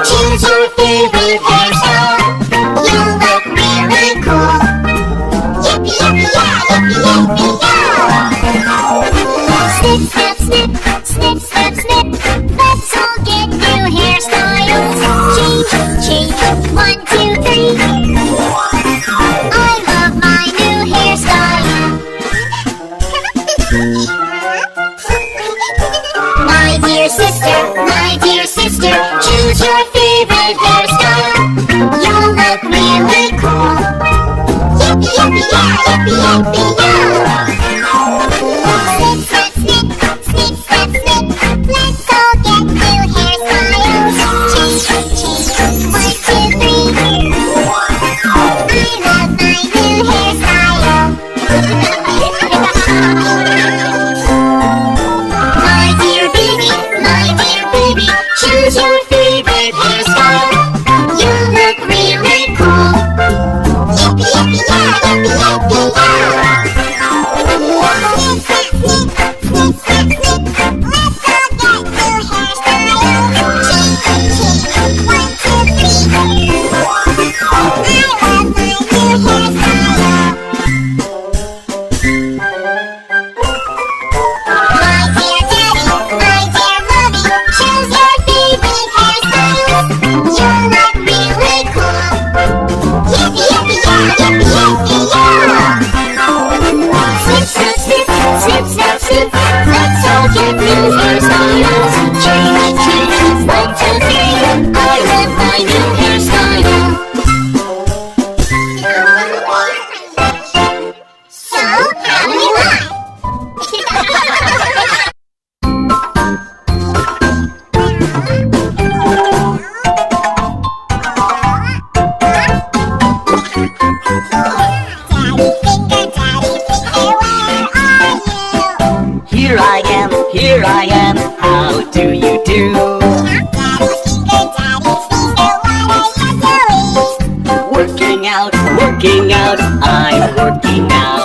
Choose your favorite hairstyle. You look really cool. Yippee yippee yeah, yippee yippee yeah. Snip snap snip, snip snap snip. Let's all get new hairstyles. Change, change, 1, 2, 3. I love my new hairstyle. My dear sister, choose your favorite hairstyle. You look really cool. Yippee yippee yeah, yippee yippee yeah. Snip snap snip, snip snap snip. Let's all get new hairstyles. Change, change, 1, 2, 3. I love my new hairstyle. Choose your favorite hairstyle. You look really cool. Yippee yippee yeah, yippee yippee yeah. Snip snap snip, snip snap snip. Let's all get new hairstyles. Change, change, 1, 2, 3. I love my new hairstyle. My dear daddy, my dear mommy, choose your favorite hairstyle. You look really cool. Yippee yippee yeah, yippee yippee yeah. Snip snap snip, snip snap snip. Let's all get new hairstyles. Change, change, 1, 2, 3. I love my new hairstyle. So, how do you like? Here I am, how do you do? Daddy finger, what are you doing? Working out, I'm working out.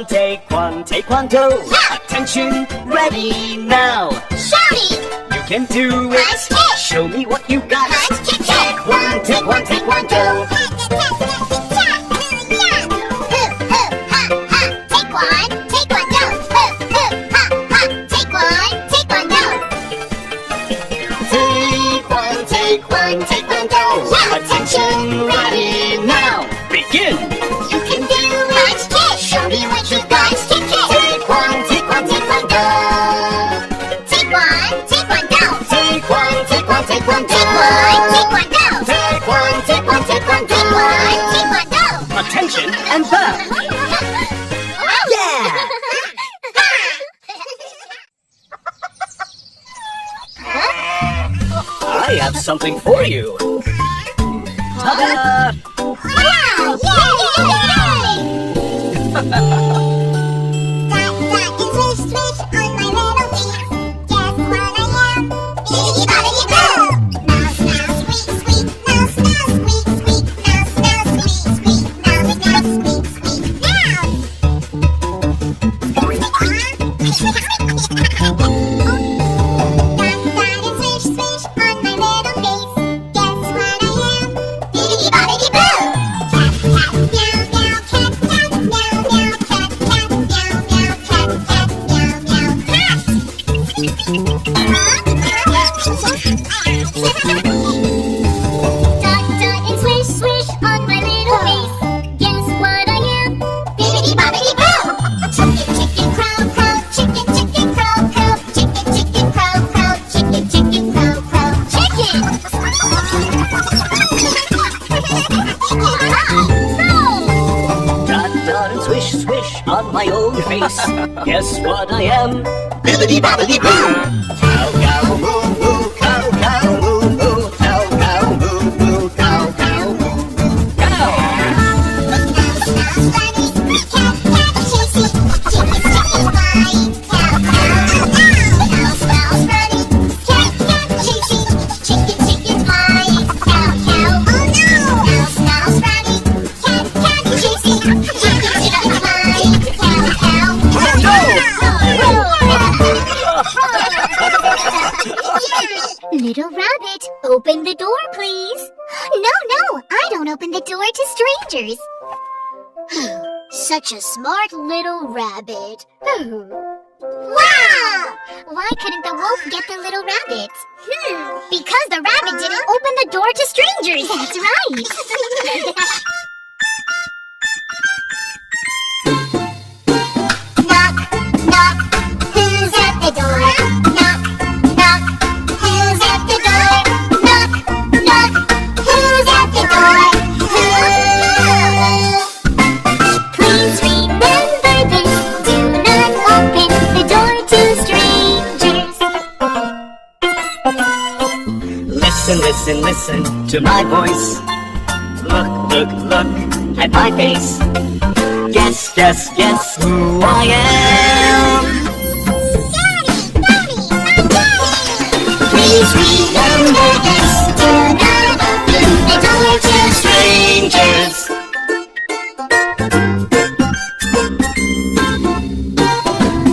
taekwondo. Yeah. Attention, ready now. Shouty! You can do it. Punch kick! Show me what you got. Punch kick! Taekwondo. Taekwondo! Attention, ready now. Begin. You can do it! Show me what you got! Taekwondo! Taekwondo! Attention and back. Yeah. I have something for you. Ta-da! Wow! Yay! Dot, dot, and swish, swish on my little feet. Guess what I am? Bibbidi bobbidi boo! Mouse, mouse, squeak, squeak. Mouse, mouse, squeak, squeak. Mouse, mouse, squeak, squeak. Mouse, mouse, squeak, squeak. Mouse! Dot, dot, and swish, swish on my little face. Guess what I am? Bibbidi bobbidi boo! Cat, cat, meow, meow, cat, cat, meow, meow, cat, cat, meow, meow, cat, cat, meow, meow, cat. Dot, dot, and swish, swish on my little face. Guess what I am? Bibbidi bobbidi boo! Chicken, chicken, crow, crow, chicken, chicken, crow, crow, chicken, chicken, crow, crow, chicken, chicken, crow, crow, chicken. Dot, dot, and swish, swish on my own face. Guess what I am? Bibbidi bobbidi boo! Cow, cow, moo, moo, cow, cow, moo, moo, cow, cow, moo, moo, cow, cow, moo, moo, cow. Mouse, mouse, bunny, cat, cat, chasey, chicken, chicken, fly, cow, cow, mouse, mouse, bunny, cat, cat, chasey, chicken, chicken, fly, cow, cow, oh no! Mouse, mouse, bunny, cat, cat, chasey, chicken, chicken, fly, cow, cow, oh no! Little rabbit, open the door, please. No, I don't open the door to strangers. Such a smart little rabbit. Wow! Why couldn't the wolf get the little rabbit? Because the rabbit didn't open the door to strangers. That's right. Knock, knock, who's at the door? Knock, knock, who's at the door? Knock, knock, who's at the door? Who? Please remember this. Do not open the door to strangers. Listen, listen, listen to my voice. Look, look, look at my face. Guess, guess, guess who I am. Daddy, my daddy! Please remember this. Do not open the door to strangers.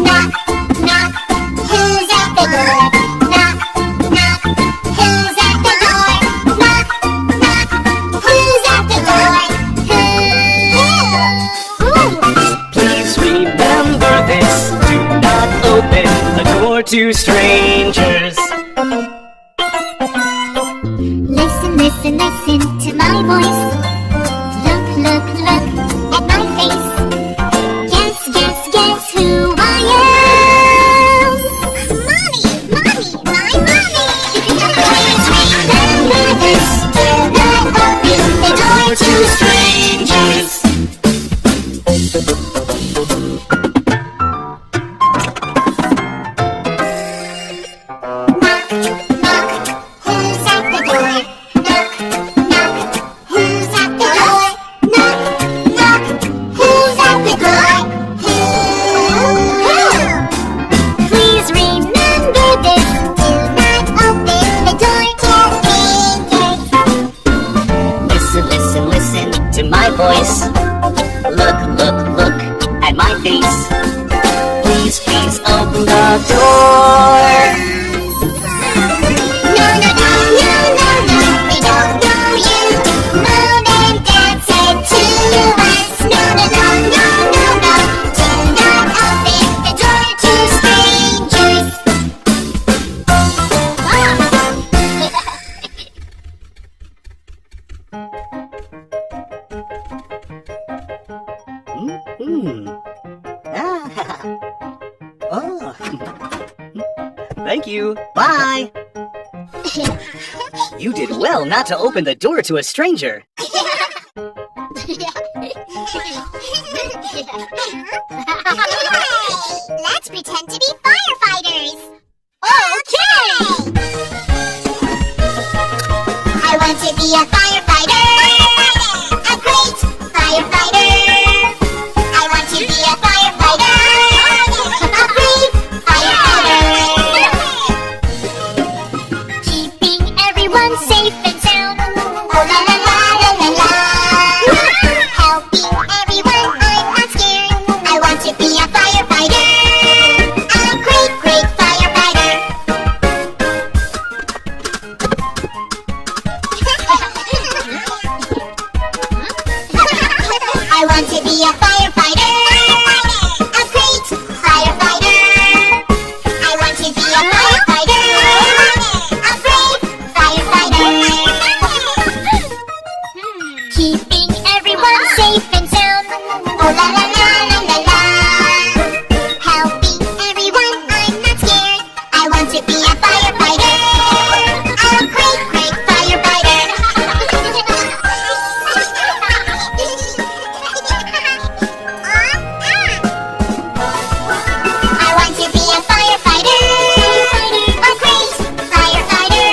Knock, knock, who's at the door? Knock, knock, who's at the door? Knock, knock, who's at the door? Who? Please remember this. Do not open the door to strangers. Listen, listen, listen to my voice. Look, look, look at my face. Guess, guess, guess who I am. Mommy, mommy, my mommy. Please remember this. Do not open the door to strangers. Knock, knock, who's at the door? Knock, knock, who's at Thank you. Bye. You did well not to open the door to a stranger. Let's pretend to be firefighters. Okay! I want to be a firefighter. A great firefighter. I want to be a firefighter. A brave firefighter. Keeping everyone safe and sound. Oh la la la la la la. Helping everyone, I'm not scared. I want to be a firefighter. A great, great firefighter. I want to be a firefighter. A great firefighter. I want to be a firefighter. A brave firefighter. Keeping everyone safe and sound. Oh la la la la la la. Helping everyone, I'm not scared. I want to be a firefighter. A great, great firefighter. I want to be a firefighter. A great firefighter.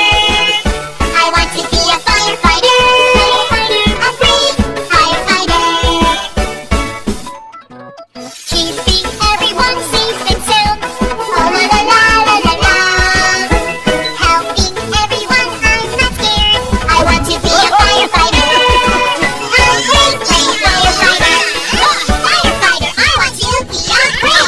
I want to be a firefighter. A brave firefighter. Keeping everyone safe and sound. Oh la la la la la la. Helping everyone, I'm not scared. I want to be a firefighter. A great, great firefighter. Firefighter, I want to be a great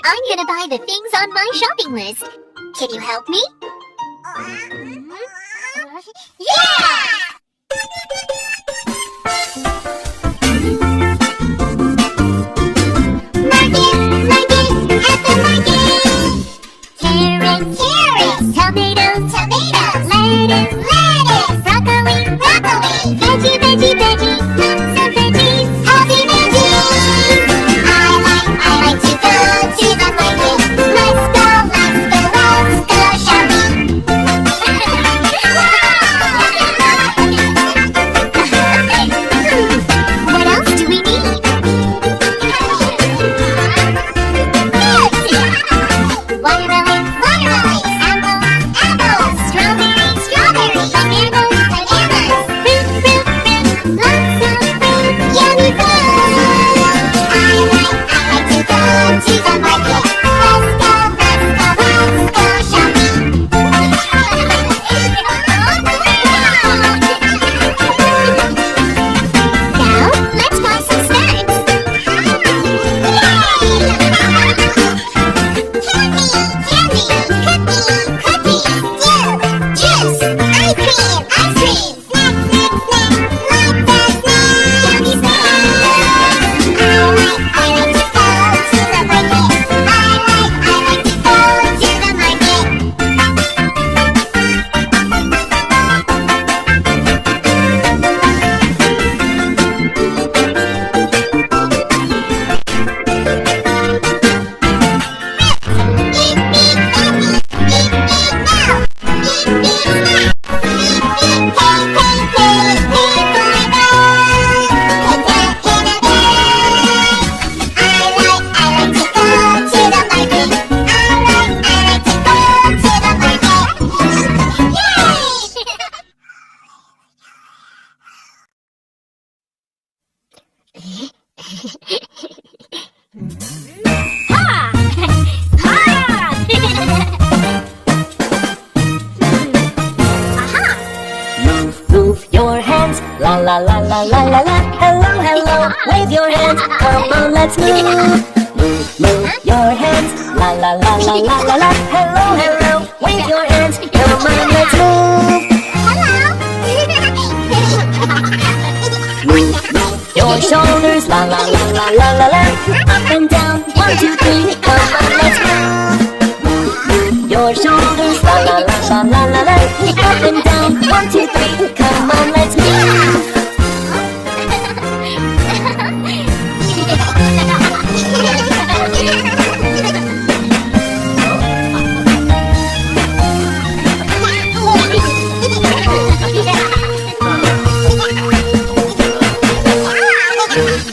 I'm gonna buy the things on my shopping list. Can you help me? Yeah! Market, market, at the market. Carrots, carrots. Tomatoes, tomatoes. Lettuce, lettuce. Broccoli, broccoli. Veggie, veggie, veggie. Lots of veggies. Healthy veggies. I like to go to the market. Let's go, let's go, let's go shopping. What else do we need? Watermelon, watermelon. Apple, apples. Strawberry, strawberry. Bananas, bananas. Fruit, fruit, fruit. Lots of fruit. Yummy food. I like to go to the market. Let's go, let's go, let's go shopping. Now, let's buy some snacks. Candy, candy, cookies, juice, ice cream, snack, snack, snack, lots of snacks, yummy snacks. I like to go to the market. I like to go to the market. Eat, eat, happy. Eat, eat now. Eat, eat, snack. Eat, eat, pay, pay, pay. Pay for a bag. Put that in a bag. I like to go to the market. I like to go to the market. Move your hands. La la la la la la la. Hello, hello. Wave your hands. Come on, let's move. Move your hands. La la la la la la la. Hello, hello. Wave your hands. Come on, let's move. Move your shoulders. La la la la la la la. Up and down, 1, 2, 3, come on, let's move your shoulders, la la la la la la la. Up and down, 1, 2, 3, come on, let's move.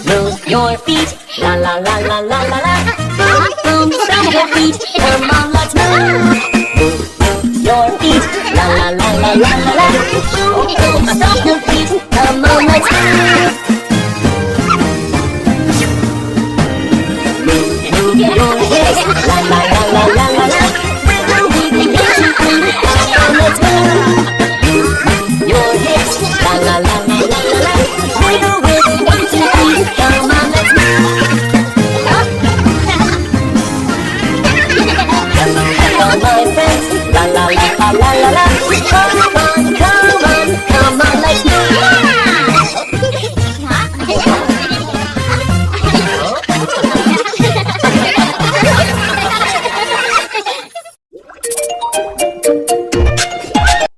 Move your feet, la la la la la la la. Boom, stomp your feet, come on, let's move. Move your feet, la la la la la la la. Boom, stomp your feet, come on, let's move. Move your hips, la la la.